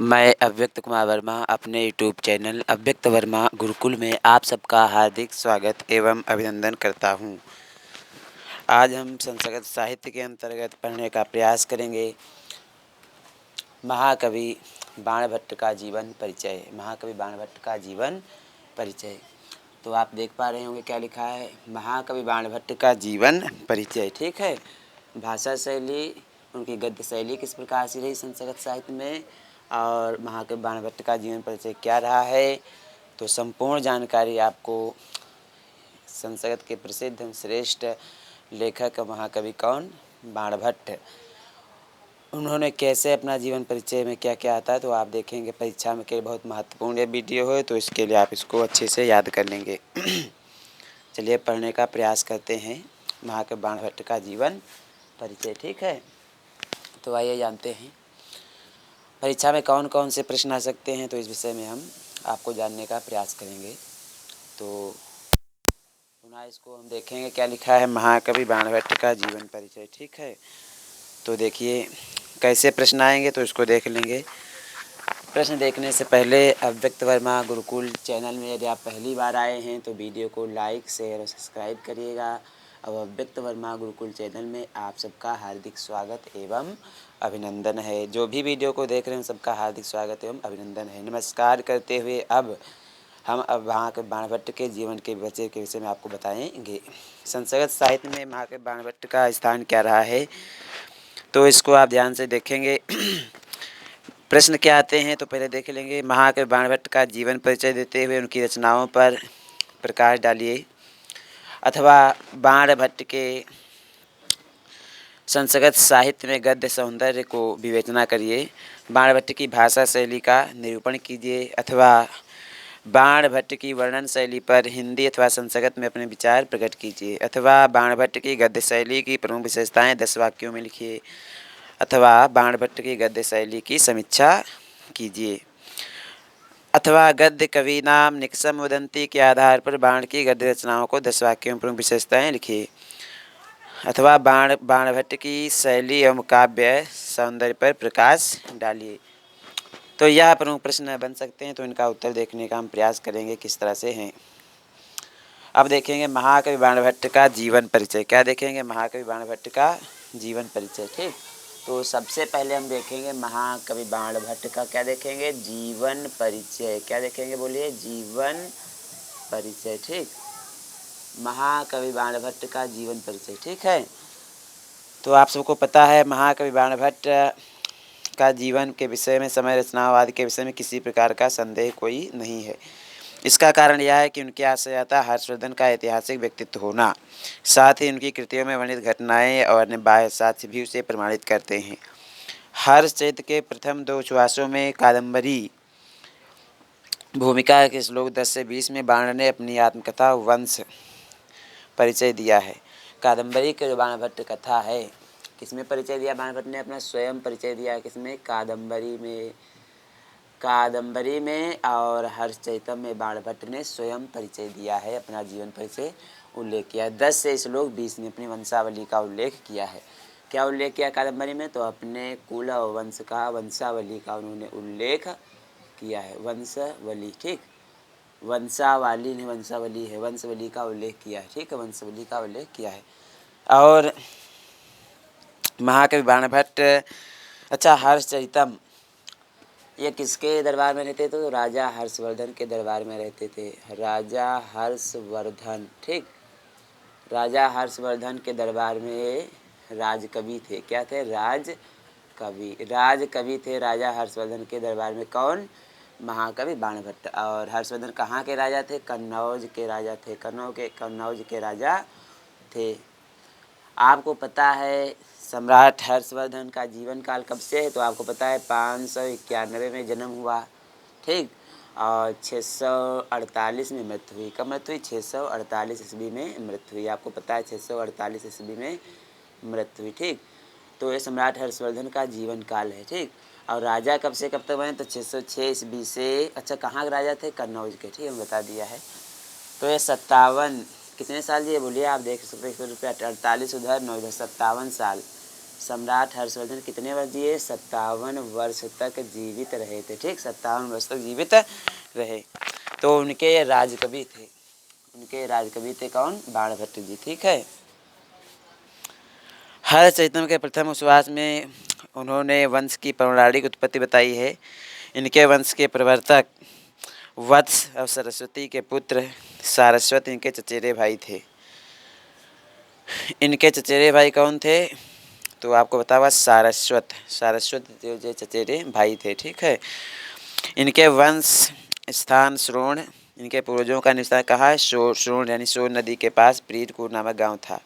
मैं अव्यक्त कुमार वर्मा अपने यूट्यूब चैनल अव्यक्त वर्मा गुरुकुल में आप सबका हार्दिक स्वागत एवं अभिनंदन करता हूं। आज हम संस्कृत साहित्य के अंतर्गत पढ़ने का प्रयास करेंगे महाकवि बाणभट्ट का जीवन परिचय। महाकवि बाणभट्ट का जीवन परिचय। तो आप देख पा रहे होंगे क्या लिखा है, महाकवि बाणभट्ट का जीवन परिचय। ठीक है। भाषा शैली, उनकी गद्य शैली किस प्रकार से रही संस्कृत साहित्य में, और महाकवि बाणभट्ट का जीवन परिचय क्या रहा है, तो संपूर्ण जानकारी आपको संस्कृत के प्रसिद्ध श्रेष्ठ लेखक महाकवि कौन, बाणभट्ट, उन्होंने कैसे अपना जीवन परिचय में क्या क्या आता है तो आप देखेंगे। परीक्षा में के बहुत महत्वपूर्ण ये वीडियो है, तो इसके लिए आप इसको अच्छे से याद कर लेंगे। चलिए पढ़ने का प्रयास करते हैं महाकवि बाणभट्ट का जीवन परिचय। ठीक है, तो आइए जानते हैं परीक्षा में कौन कौन से प्रश्न आ सकते हैं, तो इस विषय में हम आपको जानने का प्रयास करेंगे। तो पुनः इसको हम देखेंगे क्या लिखा है, महाकवि बाणभट्ट का जीवन परिचय। ठीक है, तो देखिए कैसे प्रश्न आएंगे, तो इसको देख लेंगे। प्रश्न देखने से पहले अव्यक्त वर्मा गुरुकुल चैनल में यदि आप पहली बार आए हैं तो वीडियो को लाइक शेयर और सब्सक्राइब करिएगा। अब अव्यक्त वर्मा गुरुकुल चैनल में आप सबका हार्दिक स्वागत एवं अभिनंदन है। जो भी वीडियो को देख रहे हैं सबका हार्दिक स्वागत एवं अभिनंदन है। नमस्कार करते हुए अब हम महाकवि बाणभट्ट के जीवन के परिचय के विषय में आपको बताएंगे। संस्कृत साहित्य में महाकवि बाणभट्ट का स्थान क्या रहा है, तो इसको आप ध्यान से देखेंगे। प्रश्न क्या आते हैं तो पहले देख लेंगे। महाकवि बाणभट्ट का जीवन परिचय देते हुए उनकी रचनाओं पर प्रकाश डालिए, अथवा बाणभट्ट के संस्कृत साहित्य में गद्य सौंदर्य को विवेचना करिए। बाणभट्ट की भाषा शैली का निरूपण कीजिए, अथवा बाणभट्ट की वर्णन शैली पर हिंदी अथवा संस्कृत में अपने विचार प्रकट कीजिए, अथवा बाणभट्ट की गद्य शैली की प्रमुख विशेषताएं 10 वाक्यों में लिखिए, अथवा बाणभट्ट की गद्य शैली की समीक्षा कीजिए, अथवा गद्य कवि नाम निकषम वदंती के आधार पर बाण की गद्य रचनाओं को 10 वाक्यों में प्रमुख विशेषताएं लिखिए, अथवा बाणभट्ट की शैली एवं काव्य सौंदर्य पर प्रकाश डालिए। तो यह प्रमुख प्रश्न बन सकते हैं, तो इनका उत्तर देखने का हम प्रयास करेंगे किस तरह से हैं। अब देखेंगे महाकवि बाणभट्ट का जीवन परिचय। क्या देखेंगे, महाकवि बाणभट्ट का जीवन परिचय। ठीक, तो सबसे पहले हम देखेंगे महाकवि बाणभट्ट का क्या देखेंगे, जीवन परिचय। क्या देखेंगे, बोलिए, जीवन परिचय। ठीक, महाकवि बाणभट्ट का जीवन परिचय। ठीक है, तो आप सबको पता है महाकवि बाणभट्ट का जीवन के विषय में, समय रचनाओं आदि के विषय में किसी प्रकार का संदेह कोई नहीं है। इसका कारण यह है कि उनकी आशयता हर्षवर्धन का ऐतिहासिक व्यक्तित्व होना, साथ ही उनकी कृतियों में वर्णित घटनाएं और अन्य बाह्य साक्ष्य भी उसे प्रमाणित करते हैं। हर्षचरित के प्रथम 2 उपन्यासों में कादम्बरी भूमिका के श्लोक 10 से 20 में बाण ने अपनी आत्मकथा वंश परिचय दिया है। कादम्बरी के जो बाणभट्ट कथा है, किसमें परिचय दिया बाणभट्ट ने, अपना स्वयं परिचय दिया। किसमें, कादम्बरी में। कादम्बरी में और हर्षचरितम में बाणभट्ट ने स्वयं परिचय दिया है, अपना जीवन परिचय उल्लेख किया है। 10 से श्लोक 20 में अपनी वंशावली का उल्लेख किया है। क्या उल्लेख किया कादम्बरी में, तो अपने कुल और वंश का, वंशावली का उन्होंने उल्लेख किया है। वंशावली, ठीक, वंशावली नहीं, वंशावली है, वंशावली का उल्लेख किया है। ठीक है, वंशावली का उल्लेख किया है। और महाकवि बाणभट्ट, अच्छा, हर्षचरितम ये किसके दरबार में रहते थे, तो राजा हर्षवर्धन के दरबार में रहते थे। राजा हर्षवर्धन, ठीक, राजा हर्षवर्धन के दरबार में राजकवि थे। क्या थे, राजकवि। राजकवि थे राजा हर्षवर्धन के दरबार में। कौन, महाकवि बाणभट्ट। और हर्षवर्धन कहाँ के राजा थे, कन्नौज के राजा थे। कन्नौज के राजा थे। आपको पता है सम्राट हर्षवर्धन का जीवन काल कब से है, तो आपको पता है 591 में जन्म हुआ। ठीक, और 648 में मृत्यु हुई। कब मृत्यु हुई, 648 ईस्वी में मृत्यु हुई। आपको पता है 648 ईस्वी में मृत्यु हुई। ठीक, तो ये सम्राट हर्षवर्धन का जीवन काल है। ठीक, और राजा कब से कब तक बने, तो 606 ईस्वी से, अच्छा, कहाँ के राजा थे, कन्नौज के। ठीक है, बता दिया है। तो ये 57 कितने साल जी, बोलिए, आप देख सकते हैं, 48 उधर 9 इधर 57 साल, सम्राट हर्षवर्धन कितने वर्ष जिए? 57 वर्ष तक जीवित रहे थे। ठीक, 57 वर्ष तक जीवित रहे। तो उनके राजकवि थे, उनके राजकवि थे कौन? बाणभट्ट जी। ठीक है। हरचरितम के प्रथम उपन्यास में उन्होंने वंश की पौराणिक उत्पत्ति बताई है। इनके वंश के प्रवर्तक वत्स और सरस्वती के पुत्र सारस्वत इनके चचेरे भाई थे। इनके चचेरे भाई कौन थे? तो आपको बता हुआ सारस्वत, सारस्वत जो चचेरे भाई थे। ठीक है। इनके वंश स्थान श्रोण, इनके पूर्वजों का निवास कहाँ है? श्रोण यानी सोन नदी के पास प्रीतकूट नामक गांव था।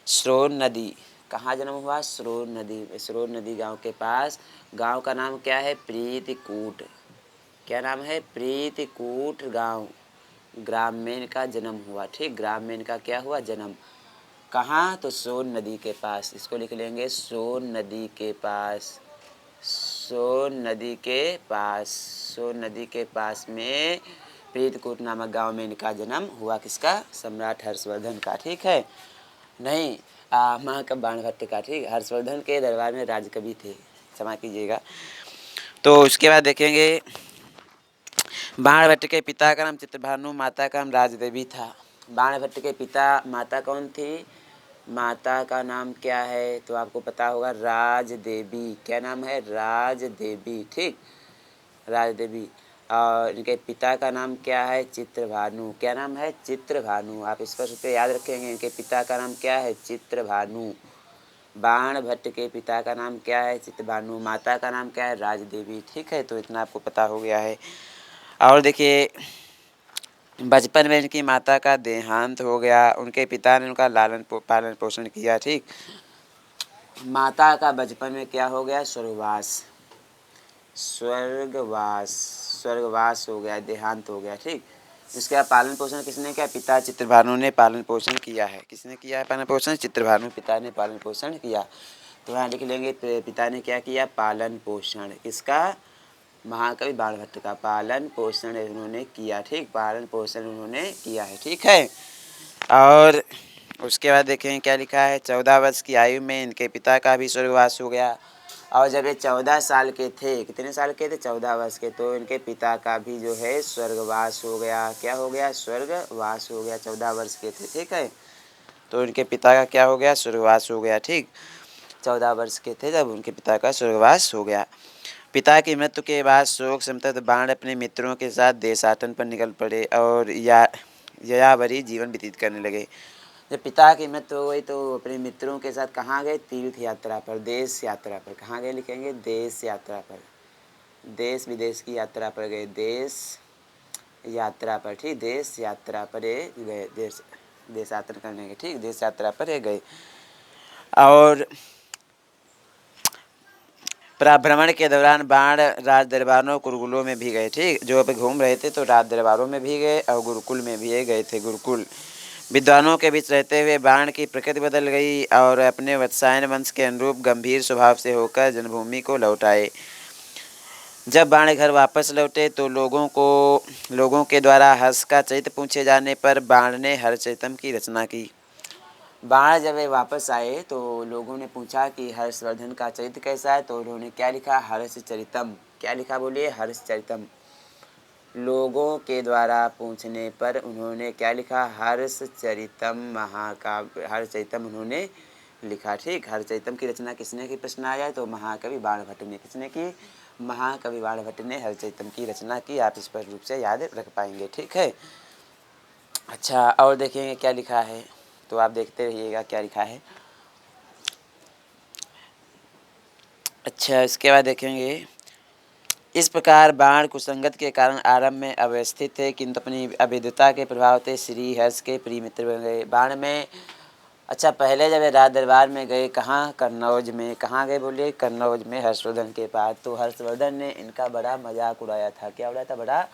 श्रोण नदी, कहाँ जन्म हुआ? श्रोण नदी, श्रोण नदी गांव के पास। गांव का नाम क्या है? प्रीतकूट। क्या नाम है? प्रीतकूट गांव। ग्राम में इनका जन्म हुआ। ठीक, ग्राम में इनका क्या हुआ? जन्म। कहाँ? तो सोन नदी के पास। इसको लिख लेंगे, सोन नदी के पास, सोन नदी के पास, सोन नदी के पास में प्रीतकूट नामक गांव में इनका जन्म हुआ। किसका? सम्राट हर्षवर्धन का। ठीक है। नहीं, महाकवि बाणभट्ट का। ठीक, हर्षवर्धन के दरबार में राजकवि थे, क्षमा कीजिएगा। तो उसके बाद देखेंगे बाणभट्ट के पिता का नाम चित्रभानु, माता का नाम राजदेवी था। बाणभट्ट के पिता, माता कौन थी? माता का नाम क्या है? तो आपको पता होगा राजदेवी। क्या नाम है? राजदेवी। ठीक, राजदेवी। और इनके पिता का नाम क्या है? चित्रभानु। क्या नाम है? चित्रभानु। आप इस पर याद रखेंगे, इनके पिता का नाम क्या है? चित्रभानु। बाणभट्ट के पिता का नाम क्या है? चित्रभानु। माता का नाम क्या है? राजदेवी। ठीक है, तो इतना आपको पता हो गया है। और देखिए, बचपन में इनकी माता का देहांत हो गया। उनके पिता ने उनका पालन पोषण किया। ठीक, माता का बचपन में क्या हो गया? स्वर्गवास, स्वर्गवास, स्वर्गवास हो गया, देहांत हो गया। ठीक, इसका पालन पोषण किसने किया? पिता चित्रभानु ने पालन पोषण किया है। किसने किया है पालन पोषण? चित्रभानु पिता ने पालन पोषण किया। तो यहाँ लिख लेंगे, पिता ने क्या किया? पालन पोषण। किसका? महाकवि बाणभट्ट का पालन पोषण उन्होंने किया। ठीक, पालन पोषण उन्होंने किया है। ठीक है। और उसके बाद देखें क्या लिखा है। 14 वर्ष की आयु में इनके पिता का भी स्वर्गवास हो गया। और जब ये 14 साल के थे, कितने साल के थे? 14 वर्ष के, तो इनके पिता का भी जो है स्वर्गवास हो गया। क्या हो गया? स्वर्गवास हो गया। 14 वर्ष के थे। ठीक है, तो इनके पिता का क्या हो गया? स्वर्गवास हो गया। ठीक, 14 वर्ष के थे जब उनके पिता का स्वर्गवास हो गया। पिता की मृत्यु के बाद शोक संतप्त बाण अपने मित्रों के साथ देशाटन पर निकल पड़े और यायावरी जीवन व्यतीत करने लगे। जब पिता की मृत्यु हो गई तो अपने मित्रों के साथ कहाँ गए? तीर्थ यात्रा पर, देश यात्रा पर। कहाँ गए? लिखेंगे देश यात्रा पर, देश विदेश की यात्रा पर गए, देश यात्रा पर। ठीक, देश यात्रा पर गए, देश यात्रा करने के। ठीक, देश यात्रा पर गए। और भ्रमण के दौरान बाण राज दरबारों गुरुकुलों में भी गए। ठीक, जो पे घूम रहे थे तो राज दरबारों में भी गए और गुरुकुल में भी गए थे। गुरुकुल विद्वानों के बीच रहते हुए बाण की प्रकृति बदल गई और अपने वत्सायन वंश के अनुरूप गंभीर स्वभाव से होकर जन्मभूमि को लौट आए। जब बाण घर वापस लौटे तो लोगों के द्वारा हर्ष का चरित्र पूछे जाने पर बाण ने हरचरितम की रचना की। बाण जब वे वापस आए तो लोगों ने पूछा कि हर्षवर्धन का चरित्र कैसा है, तो उन्होंने क्या लिखा? हर्षचरितम। क्या लिखा? बोलिए, हर्षचरितम। लोगों के द्वारा पूछने पर उन्होंने क्या लिखा? हर्षचरितम महाकाव्य, हर्षचरितम उन्होंने लिखा। ठीक, हर्षचरितम की रचना किसने की? प्रश्न आया तो महाकवि बाणभट्ट ने। किसने की? महाकवि बाणभट्ट ने हर्षचरितम की रचना की। आप स्पष्ट रूप से याद रख पाएंगे। ठीक है। अच्छा, और देखेंगे क्या लिखा है, तो आप देखते रहिएगा क्या लिखा है। अच्छा, इसके बाद देखेंगे, इस प्रकार बाण कुसंगत के कारण आरंभ में अव्यवस्थित थे, किंतु अपनी अभेद्यता के प्रभाव से श्री हर्ष के प्रिय मित्र बन गए। बाण में, अच्छा, पहले जब राज दरबार में गए, कहाँ? कन्नौज में। कहाँ गए? बोलिए, कन्नौज में, हर्षवर्धन के पास। तो हर्षवर्धन ने इनका बड़ा मजाक उड़ाया था। क्या उड़ाया था? बड़ा,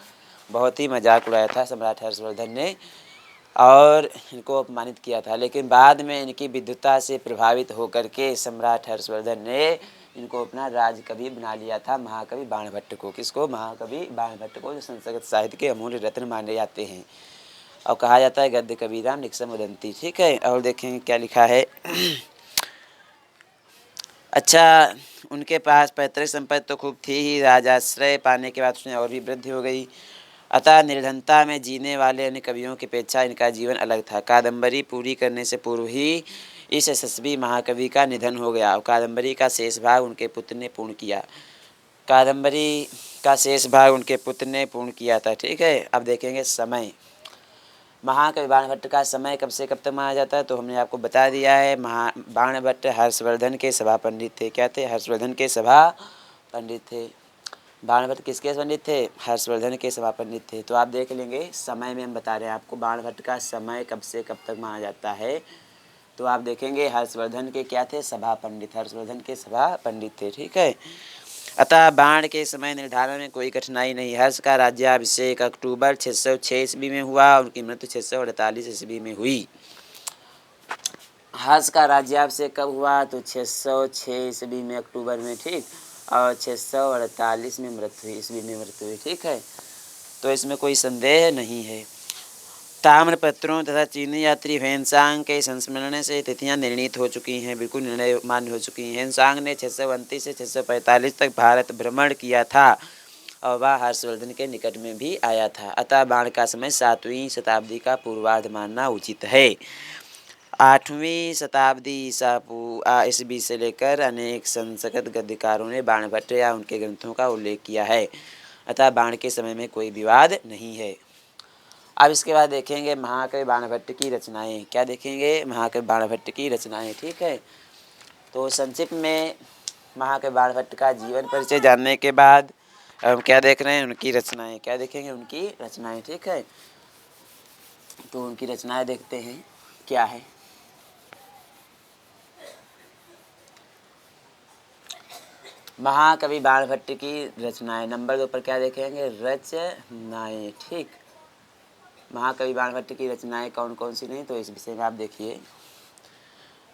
बहुत ही मजाक उड़ाया था सम्राट हर्षवर्धन ने और इनको अपमानित किया था। लेकिन बाद में इनकी विद्वता से प्रभावित होकर के सम्राट हर्षवर्धन ने इनको अपना राजकवि बना लिया था, महाकवि बाणभट्ट को। किसको? महाकवि बाणभट्ट को, जो संस्कृत साहित्य के अमूल्य रत्न माने जाते हैं और कहा जाता है गद्य कबीराम निक्सम उदंती। ठीक है, और देखेंगे क्या लिखा है। अच्छा, उनके पास पैतृक संपत्ति तो खूब थी ही, राजाश्रय पाने के बाद उसमें और भी वृद्धि हो गई। अतः निर्धनता में जीने वाले अन्य कवियों की अपेक्षा इनका जीवन अलग था। कादम्बरी पूरी करने से पूर्व ही इस यशस्वी महाकवि का निधन हो गया और कादम्बरी का शेष भाग उनके पुत्र ने पूर्ण किया। कादम्बरी का शेष भाग उनके पुत्र ने पूर्ण किया था। ठीक है, अब देखेंगे समय। महाकवि बाणभट्ट का समय कब से कब तक माना जाता है, तो हमने आपको बता दिया है। बाणभट्ट हर्षवर्धन के सभा पंडित थे। क्या थे? हर्षवर्धन के सभा पंडित थे। बाणभट्ट किसके पंडित थे? हर्षवर्धन के सभा पंडित थे। तो आप देख लेंगे, समय में हम बता रहे हैं आपको बाणभट्ट का समय कब से कब तक माना जाता है। तो आप देखेंगे हर्षवर्धन के क्या थे? सभा पंडित। हर्षवर्धन के सभा पंडित थे। ठीक है, अतः बाण के समय निर्धारण में कोई कठिनाई नहीं। हर्ष का राज्याभिषेक अक्टूबर 606 ईस्वी में हुआ, उनकी मृत्यु 648 ईस्वी में हुई। हर्ष का राज्याभिषेक कब हुआ? तो 606 ईस्वी में अक्टूबर में। ठीक, और 648 में मृत्यु हुई, ईस्वी में मृत्यु हुई। ठीक है, तो इसमें कोई संदेह नहीं है। ताम्रपत्रों तथा चीनी यात्री ह्वेनसांग के संस्मरण से तिथियां निर्णीत हो चुकी हैं, बिल्कुल निर्णय मान्य हो चुकी हैं। ह्वेनसांग ने 629 से 645 तक भारत भ्रमण किया था और वह हर्षवर्धन के निकट में भी आया था। अतः बाण का समय 7वीं शताब्दी का पूर्वार्ध मानना उचित है। 8वीं शताब्दी ईस्वी से लेकर अनेक संस्कृत गद्यकारों ने बाणभट्ट या उनके ग्रंथों का उल्लेख किया है। अतः बाण के समय में कोई विवाद नहीं है। अब इसके बाद देखेंगे महाकवि बाणभट्ट की रचनाएं। क्या देखेंगे? महाकवि बाणभट्ट की रचनाएं। ठीक है, तो संक्षिप्त में महाकवि बाणभट्ट का जीवन परिचय जानने के बाद हम क्या देख रहे हैं? उनकी रचनाएं। क्या देखेंगे? उनकी रचनाएं। ठीक है, तो उनकी रचनाएं देखते हैं क्या है। महाकवि बाणभट्ट की रचनाएं, नंबर 2 पर क्या देखेंगे? रचनाएं। ठीक, महाकवि बाणभट्ट की रचनाएं कौन कौन सी नहीं, तो इस विषय में आप देखिए।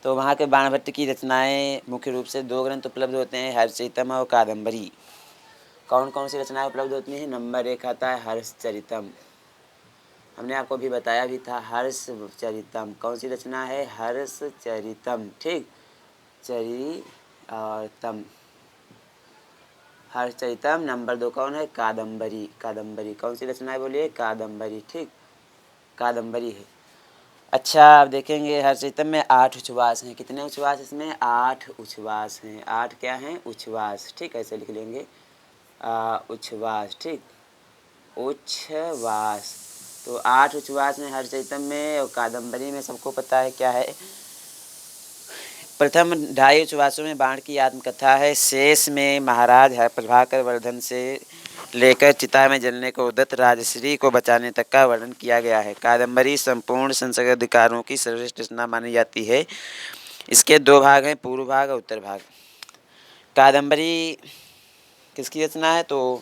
तो महाकवि बाणभट्ट की रचनाएं मुख्य रूप से 2 ग्रंथ उपलब्ध होते हैं, हर्षचरितम और कादम्बरी। कौन कौन सी रचनाएं उपलब्ध होती हैं? नंबर 1 आता है हर्षचरितम। हमने आपको भी बताया भी था, हर्षचरितम कौन सी रचना है? हर्षचरितम। ठीक, चरितम, हर्षचरितम। नंबर 2 कौन है? कादम्बरी। कादम्बरी कौन सी रचना है? बोलिए, कादम्बरी। ठीक, कादम्बरी है। अच्छा, आप देखेंगे हर्षचरितम में 8 उच्छ्वास हैं। कितने उच्छ्वास इसमें? 8 उच्छ्वास हैं। 8 क्या हैं? उच्छ्वास। ठीक, ऐसे लिख लेंगे, उच्छ्वास। ठीक, उच्छ्वास। तो 8 उच्छ्वास हैं हर्षचरितम में, और कादम्बरी में सबको पता है क्या है। प्रथम 2.5 उच्छ्वासों में बाण की आत्मकथा है। शेष में महाराज प्रभाकर वर्धन से लेकर चिता में जलने को उद्यत राजश्री को बचाने तक का वर्णन किया गया है। कादम्बरी संपूर्ण संस्कृत अधिकारों की सर्वश्रेष्ठ रचना मानी जाती है। इसके 2 भाग हैं, पूर्व भाग और उत्तर भाग। कादम्बरी किसकी रचना है? तो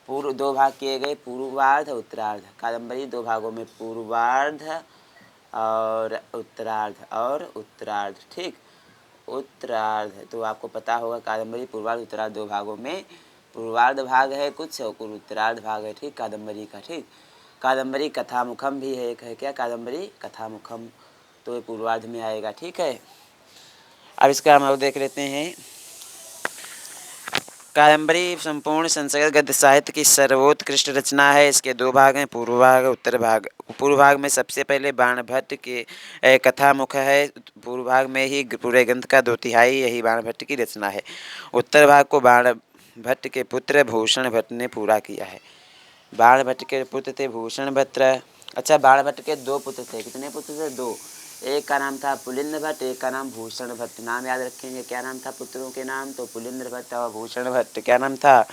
पूर्व 2 भाग किए गए, पूर्वार्ध और उत्तरार्ध। कादम्बरी 2 भागों में, पूर्वार्ध और उत्तरार्ध। ठीक, उत्तरार्ध। तो आपको पता होगा कादम्बरी पूर्वार्ध उत्तरार्ध 2 भागों में, पूर्वार्ध भाग है कुछ और उत्तरार्ध भाग है। ठीक, कादम्बरी का। ठीक, कादम्बरी कथामुखम भी है, एक है क्या? कादम्बरी कथामुखम, तो ये पूर्वार्ध में आएगा। ठीक है, अब इसका हम देख लेते हैं। कादम्बरी संपूर्ण संस्कृत गद्य साहित्य की सर्वोत्कृष्ट रचना है। इसके 2 भाग हैं, पूर्व भाग और उत्तर भाग। पूर्व भाग में सबसे पहले बाणभट्ट के कथामुख है। पूर्व भाग में ही पूरे ग्रंथ का 2/3 यही बाणभट्ट की रचना है। उत्तर भाग को बाणभट्ट के पुत्र भूषण भट्ट ने पूरा किया है। बाणभट्ट के पुत्र थे भूषण भट्ट। अच्छा, बाणभट्ट के 2 पुत्र थे। कितने पुत्र थे? 2। एक का नाम था पुलिंद्र भट्ट, एक का नाम भूषण भट्ट। नाम याद रखेंगे, क्या नाम था पुत्रों के नाम? तो पुलिंद्र भट्ट और भूषण भट्ट। क्या नाम था?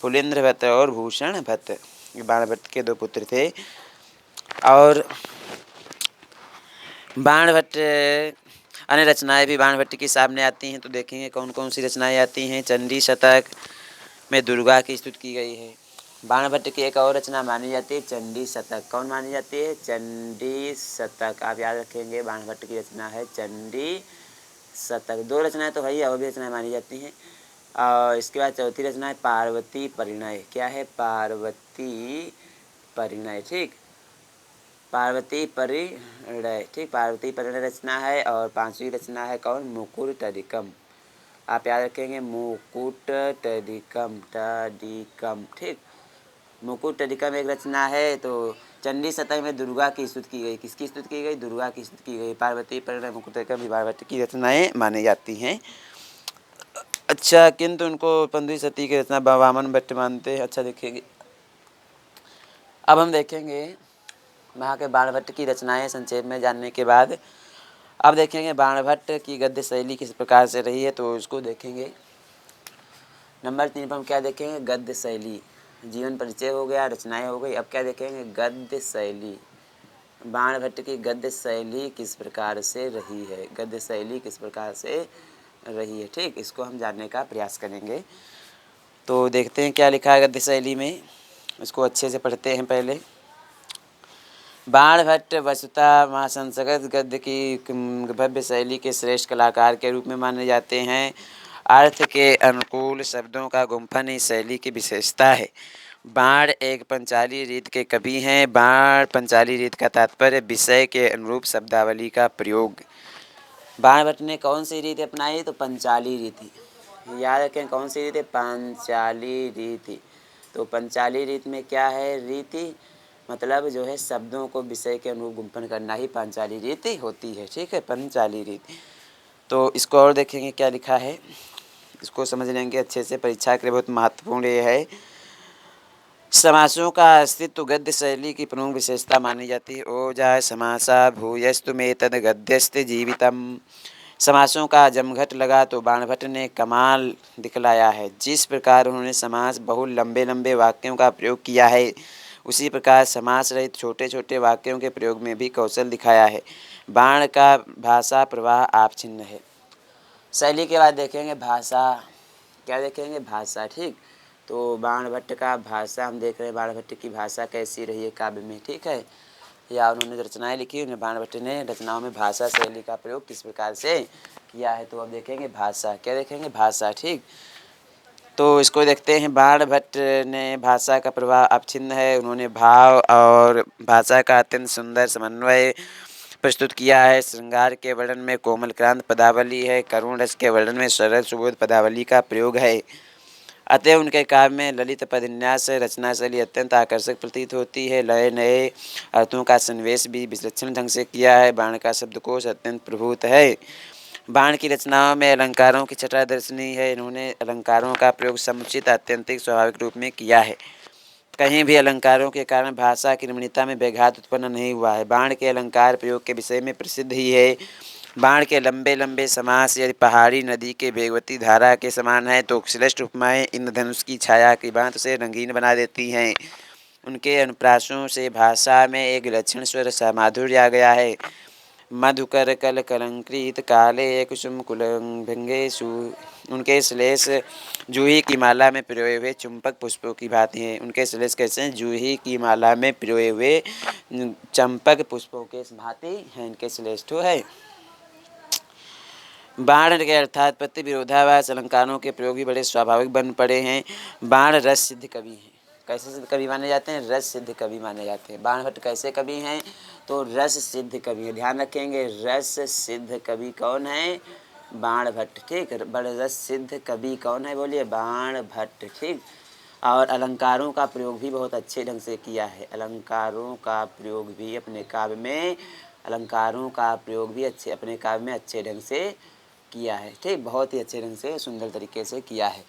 पुलिंद्र भट्ट और भूषण भट्ट, ये बाणभट्ट के 2 पुत्र थे। और बाणभट्ट अन्य रचनाएं भी बाणभट्ट की सामने आती हैं, तो देखेंगे कौन कौन सी रचनाएं आती हैं। चंडी शतक में दुर्गा की स्तुति की गई है। बाणभट्ट की एक और रचना मानी जाती है चंडी शतक। कौन मानी जाती है? चंडी शतक। आप याद रखेंगे, बाणभट्ट की रचना है चंडी शतक। 2 रचनाएं तो है, और भी रचनाएं मानी जाती हैं। और इसके बाद चौथी रचना है पार्वती परिणय। क्या है? पार्वती परिणय। ठीक, पार्वती परिणय। ठीक, पार्वती परिणय रचना है। और 5वीं रचना है कौन? मुकुटरिकम। आप याद रखेंगे मुकुट टडिकम, टडिकम, ठीक। मुकुट टडिकम एक रचना है। तो चंडी शतक में दुर्गा की स्तुति की गई। किसकी स्तुति की गई? दुर्गा की स्तुति की गई। पार्वती परिणय मुकुट टडिकम पार्वती की रचनाएं मानी जाती हैं। अच्छा, किंतु उनको 15वीं शती की रचना वामन भट्ट मानते हैं। अच्छा देखेंगे, अब हम देखेंगे वहाँ के बाणभट्ट की रचनाएं संक्षेप में जानने के बाद अब देखेंगे बाणभट्ट की गद्य शैली किस प्रकार से रही है, तो उसको देखेंगे। नंबर 3 पर हम क्या देखेंगे? गद्य शैली। जीवन परिचय हो गया, रचनाएं हो गई। अब क्या देखेंगे? गद्य शैली। बाणभट्ट की गद्य शैली किस प्रकार से रही है, गद्य शैली किस प्रकार से रही है, ठीक। इसको हम जानने का प्रयास करेंगे। तो देखते हैं क्या लिखा है गद्य शैली में, इसको अच्छे से पढ़ते हैं पहले। बाणभट्ट वस्तुतः महासंस्कृत गद्य की भव्य शैली के श्रेष्ठ कलाकार के रूप में माने जाते हैं। अर्थ के अनुकूल शब्दों का गुंफन इस शैली की विशेषता है। बाण एक पंचाली रीत के कवि हैं। बाण पंचाली रीत का तात्पर्य विषय के अनुरूप शब्दावली का प्रयोग। बाणभट्ट ने कौन सी रीत अपनाई? तो पंचाली रीति। याद रखें कौन सी रीति? पंचाली रीति। तो पंचाली रीत में क्या है? रीति मतलब जो है शब्दों को विषय के अनुरूप गुंफन करना ही पांचाली रीति होती है, ठीक है, पंचाली रीति। तो इसको और देखेंगे क्या लिखा है, इसको समझ लेंगे अच्छे से, परीक्षा के लिए बहुत महत्वपूर्ण ये है। समासों का अस्तित्व गद्य शैली की प्रमुख विशेषता मानी जाती है। ओजा समासा भूयस्तु में तद गद्यस्त जीवितम। समासों का जमघट लगा तो बाणभट्ट ने कमाल दिखलाया है। जिस प्रकार उन्होंने समास बहुल लंबे लंबे वाक्यों का प्रयोग किया है, उसी प्रकार समास रहित छोटे छोटे वाक्यों के प्रयोग में भी कौशल दिखाया है। बाण का भाषा प्रवाह आपछिन्न है। शैली के बाद देखेंगे भाषा। क्या देखेंगे? भाषा, ठीक। तो बाणभट्ट का भाषा हम देख रहे हैं, बाणभट्ट की भाषा कैसी रही है काव्य में, ठीक है, या उन्होंने जो रचनाएं लिखी उन्हें बाणभट्ट ने रचनाओं में भाषा शैली का प्रयोग किस प्रकार से किया है। तो अब देखेंगे भाषा। क्या देखेंगे? भाषा, ठीक। तो इसको देखते हैं। बाणभट्ट ने भाषा का प्रभाव अवच्छिन्न है। उन्होंने भाव और भाषा का अत्यंत सुंदर समन्वय प्रस्तुत किया है। श्रृंगार के वर्णन में कोमलक्रांत पदावली है, करुण रस के वर्णन में सरल सुबोध पदावली का प्रयोग है। अतः उनके काव्य में ललित पदन्यास रचना शैली अत्यंत आकर्षक प्रतीत होती है। नए नए अर्थों का सन्निवेश भी विलक्षण ढंग से किया है। बाण का शब्दकोश अत्यंत प्रभुत है। बाण की रचनाओं में अलंकारों की छटा दर्शनीय है। इन्होंने अलंकारों का प्रयोग समुचित आत्यंतिक स्वाभाविक रूप में किया है। कहीं भी अलंकारों के कारण भाषा की रमणीयता में व्याघात उत्पन्न नहीं हुआ है। बाण के अलंकार प्रयोग के विषय में प्रसिद्ध ही है। बाण के लंबे लंबे समास यदि पहाड़ी नदी के वेगवती धारा के समान है, तो श्रेष्ठ उपमाएं इंद्रधनुष की छाया की भांति उसे रंगीन बना देती हैं। उनके अनुप्रासों से भाषा में एक विलक्षण स्वर माधुर्य आ गया है। मधुकर कल कलंकृत काले कुसुम कुलभंगेशु। उनके श्लेष जूही की माला में पिरोए हुए चुंबक पुष्पों की भांति हैं। उनके श्लेष कैसे हैं? जूही की माला में पिरोए हुए चंपक पुष्पों के भांति हैं इनके श्लेष तो है। बाण के अर्थात प्रति विरोधाभास अलंकारों के प्रयोग भी बड़े स्वाभाविक बन पड़े हैं। बाण रस सिद्ध कवि हैं। कैसे सिद्ध कवि माने जाते हैं? रस सिद्ध कवि माने जाते हैं। बाणभट्ट कैसे कवि हैं? तो रस सिद्ध कवि है। ध्यान रखेंगे, रस सिद्ध कवि कौन है? बाणभट्ट, ठीक। बड़े रस सिद्ध कवि कौन है? बोलिए, बाणभट्ट, ठीक। और अलंकारों का प्रयोग भी बहुत अच्छे ढंग से किया है। अलंकारों का प्रयोग भी अपने काव्य में अलंकारों का प्रयोग भी अपने काव्य में अच्छे ढंग से किया है, ठीक। बहुत ही अच्छे ढंग से सुंदर तरीके से किया है।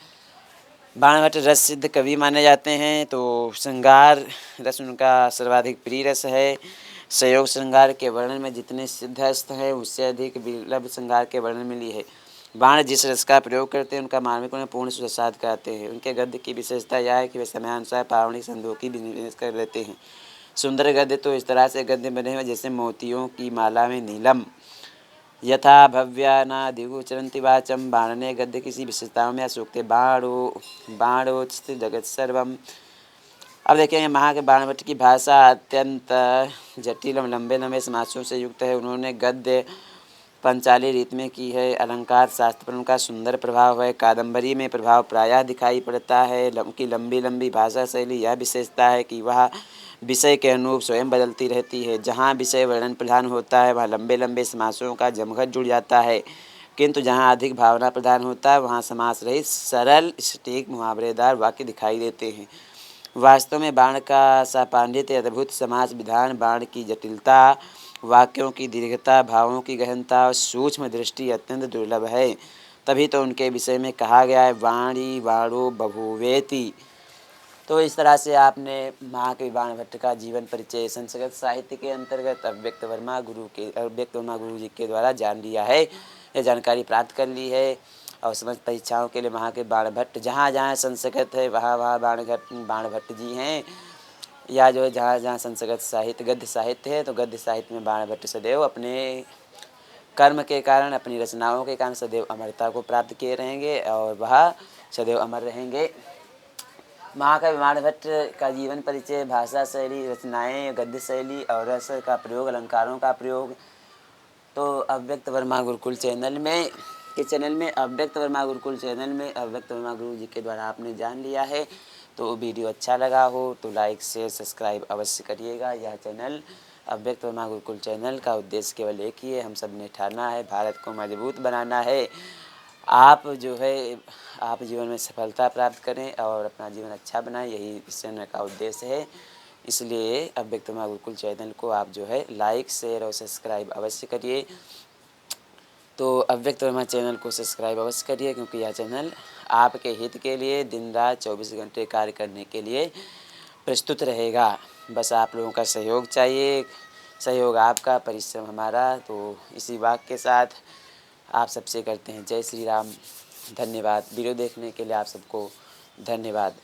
बाणभट्ट रस सिद्ध कवि माने जाते हैं। तो श्रृंगार रस उनका सर्वाधिक प्रिय रस है। संयोग श्रृंगार के वर्णन में जितने सिद्धहस्त हैं, उससे अधिक विलभ श्रृंगार के वर्णन में ली है। बाण जिस रस का प्रयोग करते हैं, उनका मार्मिक उन्हें पूर्ण सुसाद कहते हैं। उनके गद्य की विशेषता यह है कि वे समयानुसार पावनी संदों की विनिवेश कर लेते हैं। सुंदर गद्य तो इस तरह से गद्य बने हुए जैसे मोतियों की माला में नीलम। यथा भव्यानादिगोचरन्ति वाचम। बाण ने गद्य किसी विशेषताओं में सूक्ते बाणोचित जगत सर्वम। अब देखेंगे महा के बाणभट्ट की भाषा अत्यंत जटिल और लंबे लंबे समासों से युक्त है। उन्होंने गद्य पंचाली रीत में की है। अलंकार शास्त्र पर उनका सुंदर प्रभाव है। कादंबरी में प्रभाव प्रायः दिखाई पड़ता है। उनकी लंबी लंबी भाषा शैली यह विशेषता है कि वह विषय के अनुरूप स्वयं बदलती रहती है। जहाँ विषय वर्णन प्रधान होता है, वहाँ लंबे लंबे समासों का जमघट जुड़ जाता है। किंतु जहाँ अधिक भावना प्रधान होता है वहाँ समास रहित सरल सटीक मुहावरेदार वाक्य दिखाई देते हैं। वास्तव में बाण का सापांडित्य, अद्भुत समास विधान, बाण की जटिलता, वाक्यों की दीर्घता, भावों की गहनता और सूक्ष्म दृष्टि अत्यंत दुर्लभ है। तभी तो उनके विषय में कहा गया है वाणी वाणो बभूवेति। तो इस तरह से आपने महाकवि बाण भट्ट का जीवन परिचय संस्कृत साहित्य के अंतर्गत अव्यक्त वर्मा गुरु जी के द्वारा जान लिया है, ये जानकारी प्राप्त कर ली है। और समस्त परीक्षाओं के लिए महाकवि बाण भट्ट, जहाँ जहाँ संस्कृत है वहाँ वहाँ बाण भट्ट जी हैं, या जो है जहाँ जहाँ संस्कृत साहित्य गद्य साहित्य है तो गद्य साहित्य में बाण भट्ट सदैव अपने कर्म के कारण, अपनी रचनाओं के कारण सदैव अमरता को प्राप्त किए रहेंगे और वह सदैव अमर रहेंगे। महाकवि बाण भट्ट का जीवन परिचय, भाषा शैली, रचनाएं, गद्य शैली और रस का प्रयोग, अलंकारों का प्रयोग, तो अव्यक्त वर्मा गुरुकुल चैनल में अव्यक्त वर्मा गुरुकुल चैनल में अव्यक्त वर्मा गुरु जी के द्वारा आपने जान लिया है। तो वीडियो अच्छा लगा हो तो लाइक शेयर सब्सक्राइब अवश्य करिएगा। यह चैनल अव्यक्त वर्मा गुरुकुल चैनल का उद्देश्य केवल एक ही है, हम सब ने ठाना है भारत को मजबूत बनाना है। आप जो है आप जीवन में सफलता प्राप्त करें और अपना जीवन अच्छा बनाएं, यही इस चैनल का उद्देश्य है। इसलिए अव्यक्त वर्मा गुरुकुल चैनल को आप जो है लाइक शेयर और सब्सक्राइब अवश्य करिए। तो अव्यक्त वर्मा चैनल को सब्सक्राइब अवश्य करिए, क्योंकि यह चैनल आपके हित के लिए दिन रात 24 घंटे कार्य करने के लिए प्रस्तुत रहेगा। बस आप लोगों का सहयोग चाहिए, सहयोग आपका, परिश्रम हमारा। तो इसी वाक्य के साथ आप सबसे करते हैं जय श्री राम। धन्यवाद। वीडियो देखने के लिए आप सबको धन्यवाद।